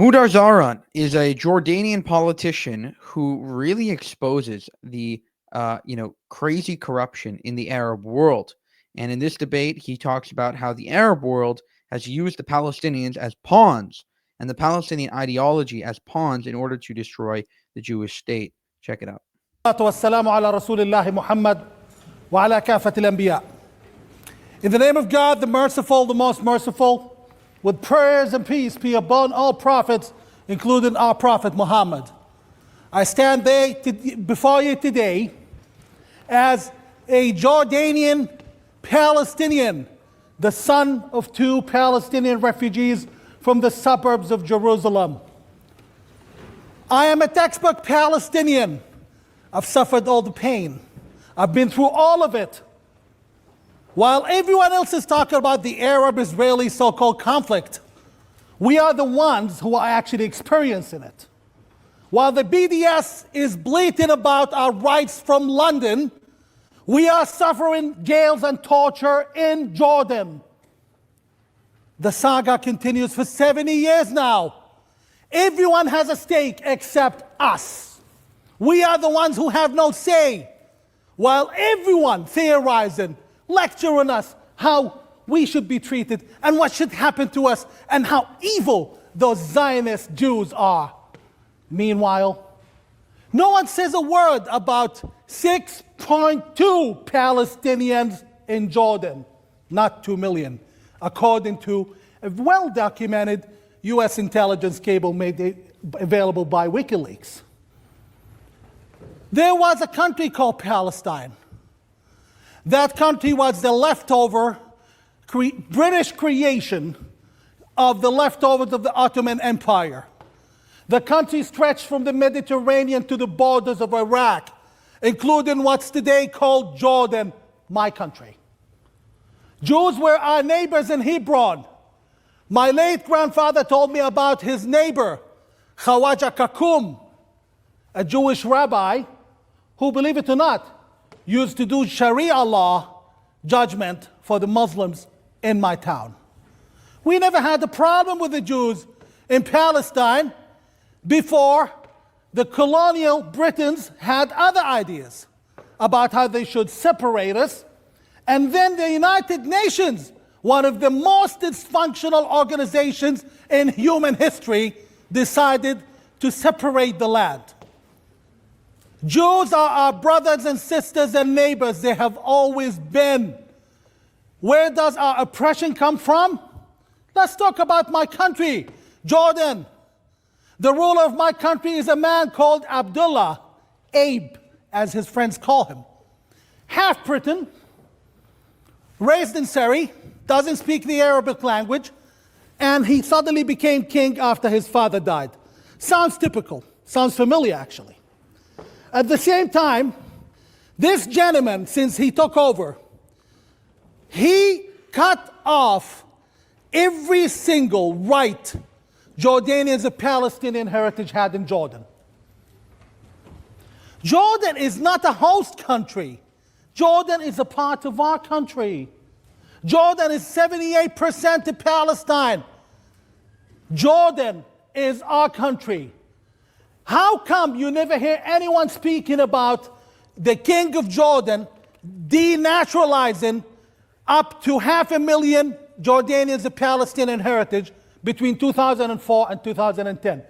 Mudhar Zahran is a Jordanian politician who really exposes the crazy corruption in the Arab world. And in this debate, he talks about how the Arab world has used the Palestinians as pawns and the Palestinian ideology as pawns in order to destroy the Jewish state. Check it out. In the name of God, the merciful, the most merciful, with prayers and peace be upon all prophets, including our prophet Muhammad. I stand before you today as a Jordanian Palestinian, the son of two Palestinian refugees from the suburbs of Jerusalem. I am a textbook Palestinian. I've suffered all the pain. I've been through all of it. While everyone else is talking about the Arab-Israeli so-called conflict, we are the ones who are actually experiencing it. While the BDS is bleating about our rights from London, we are suffering jails and torture in Jordan. The saga continues for 70 years now. Everyone has a stake except us. We are the ones who have no say, while everyone theorizing, lecturing us how we should be treated and what should happen to us and how evil those Zionist Jews are. Meanwhile, no one says a word about 6.2 Palestinians in Jordan, not 2 million, according to a well-documented US intelligence cable made available by WikiLeaks. There was a country called Palestine. That country was the leftover British creation of the leftovers of the Ottoman Empire. The country stretched from the Mediterranean to the borders of Iraq, including what's today called Jordan, my country. Jews were our neighbors in Hebron. My late grandfather told me about his neighbor, Khawaja Kakum, a Jewish rabbi who, believe it or not, used to do Sharia law judgment for the Muslims in my town. We never had a problem with the Jews in Palestine before the colonial Britons had other ideas about how they should separate us. And then the United Nations, one of the most dysfunctional organizations in human history, decided to separate the land. Jews are our brothers and sisters and neighbors. They have always been. Where does our oppression come from? Let's talk about my country, Jordan. The ruler of my country is a man called Abdullah, Abe, as his friends call him. Half Briton, raised in Surrey, doesn't speak the Arabic language, and he suddenly became king after his father died. Sounds typical, sounds familiar actually. At the same time, this gentleman, since he took over, he cut off every single right Jordanians of Palestinian heritage had in Jordan. Jordan is not a host country. Jordan is a part of our country. Jordan is 78% of Palestine. Jordan is our country. How come you never hear anyone speaking about the king of Jordan denaturalizing up to 500,000 Jordanians of Palestinian heritage between 2004 and 2010?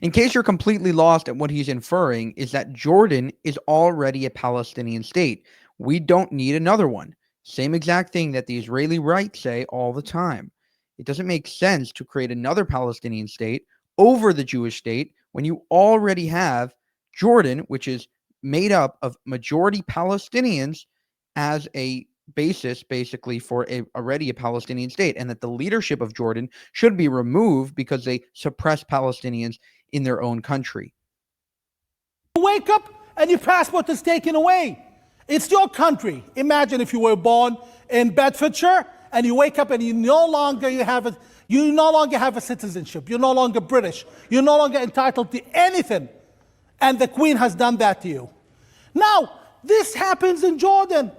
In case you're completely lost at what he's inferring, is that Jordan is already a Palestinian state. We don't need another one. Same exact thing that the Israeli right say all the time. It doesn't make sense to create another Palestinian state over the Jewish state when you already have Jordan, which is made up of majority Palestinians, as a basis basically for already a Palestinian state, and that the leadership of Jordan should be removed because they suppress Palestinians in their own country. You wake up and your passport is taken away. It's your country. Imagine if you were born in Bedfordshire and you wake up and you no longer have a citizenship. You're no longer British. You're no longer entitled to anything. And the Queen has done that to you. Now, this happens in Jordan.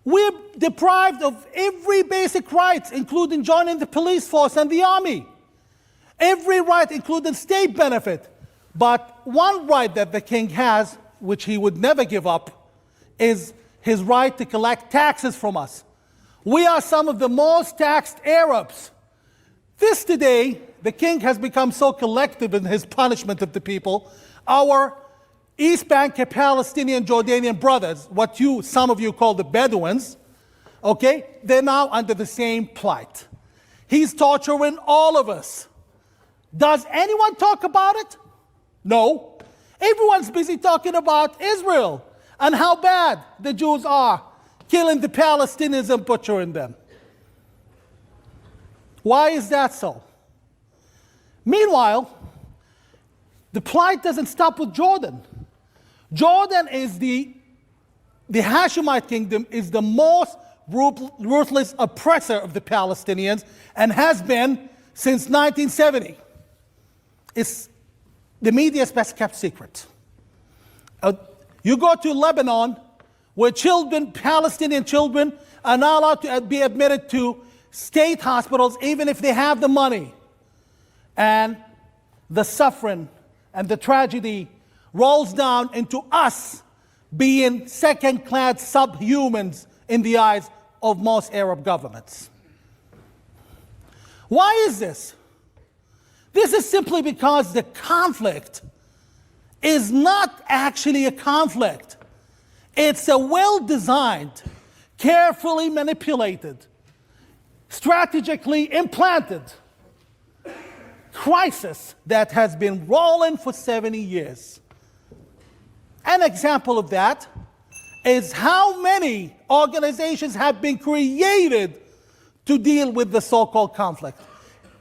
We're deprived of every basic right, including joining the police force and the army. Every right, including state benefit. But one right that the king has, which he would never give up, is his right to collect taxes from us. We are some of the most taxed Arabs. This today, the king has become so collective in his punishment of the people. Our East Bank Palestinian Jordanian brothers, what some of you call the Bedouins, okay, they're now under the same plight. He's torturing all of us. Does anyone talk about it? No. Everyone's busy talking about Israel and how bad the Jews are, killing the Palestinians and butchering them. Why is that so? Meanwhile, the plight doesn't stop with Jordan. Jordan is the Hashemite kingdom is the most ruthless oppressor of the Palestinians and has been since 1970. It's the media's best kept secret. You go to Lebanon, where Palestinian children are not allowed to be admitted to state hospitals, even if they have the money. And the suffering and the tragedy rolls down into us being second-class subhumans in the eyes of most Arab governments. Why is this? This is simply because the conflict is not actually a conflict. It's a well-designed, carefully manipulated, strategically implanted crisis that has been rolling for 70 years. An example of that is how many organizations have been created to deal with the so-called conflict.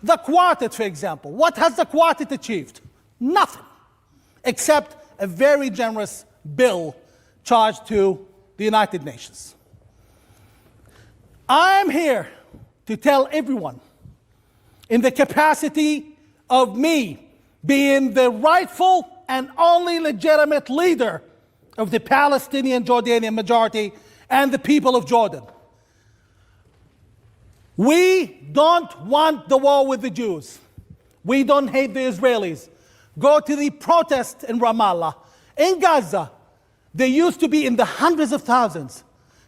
The Quartet, for example. What has the Quartet achieved? Nothing, except a very generous bill charged to the United Nations. I'm here to tell everyone, in the capacity of me being the rightful and only legitimate leader of the Palestinian Jordanian majority and the people of Jordan, we don't want the war with the Jews. We don't hate the Israelis. Go to the protests in Ramallah. In Gaza, they used to be in the hundreds of thousands.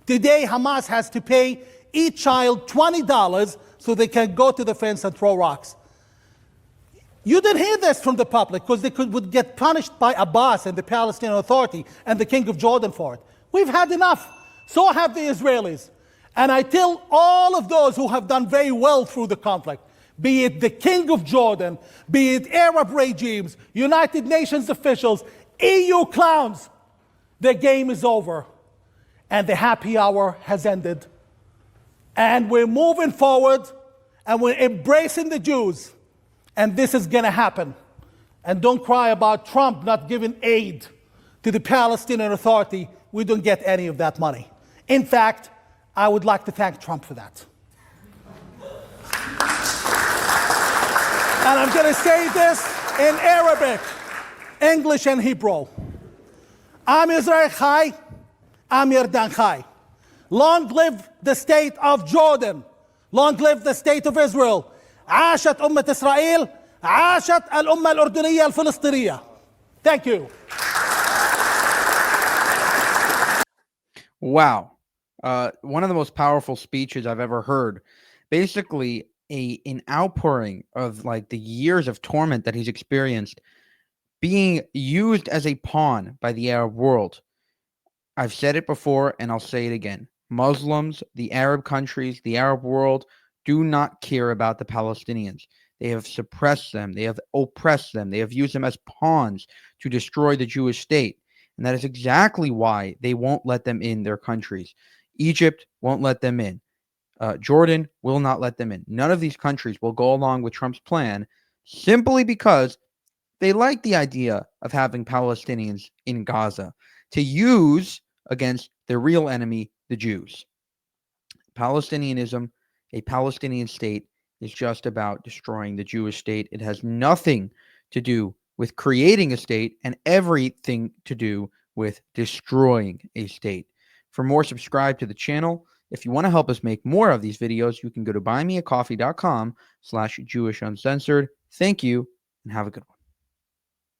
Today, Hamas has to pay each child $20 so they can go to the fence and throw rocks. You didn't hear this from the public because they would get punished by Abbas and the Palestinian Authority and the King of Jordan for it. We've had enough. So have the Israelis. And I tell all of those who have done very well through the conflict, be it the King of Jordan, be it Arab regimes, United Nations officials, EU clowns, the game is over and the happy hour has ended. And we're moving forward and we're embracing the Jews. And this is going to happen. And don't cry about Trump not giving aid to the Palestinian Authority. We don't get any of that money. In fact, I would like to thank Trump for that. And I'm going to say this in Arabic, English, and Hebrew. Am Israel Chai, Am Yardan Chai. Long live the state of Jordan. Long live the state of Israel. عاشت أمة إسرائيل. عاشت الأمة الأردنية الفلسطينية. Thank you. Wow. One of the most powerful speeches I've ever heard. Basically, an outpouring of like the years of torment that he's experienced being used as a pawn by the Arab world. I've said it before and I'll say it again. Muslims, the Arab countries, the Arab world do not care about the Palestinians. They have suppressed them. They have oppressed them. They have used them as pawns to destroy the Jewish state. And that is exactly why they won't let them in their countries. Egypt won't let them in. Jordan will not let them in. None of these countries will go along with Trump's plan simply because they like the idea of having Palestinians in Gaza to use against their real enemy, the Jews. Palestinianism, a Palestinian state, is just about destroying the Jewish state. It has nothing to do with creating a state and everything to do with destroying a state. For more, subscribe to the channel. If you want to help us make more of these videos, you can go to buymeacoffee.com/JewishUncensored. Thank you, and have a good one.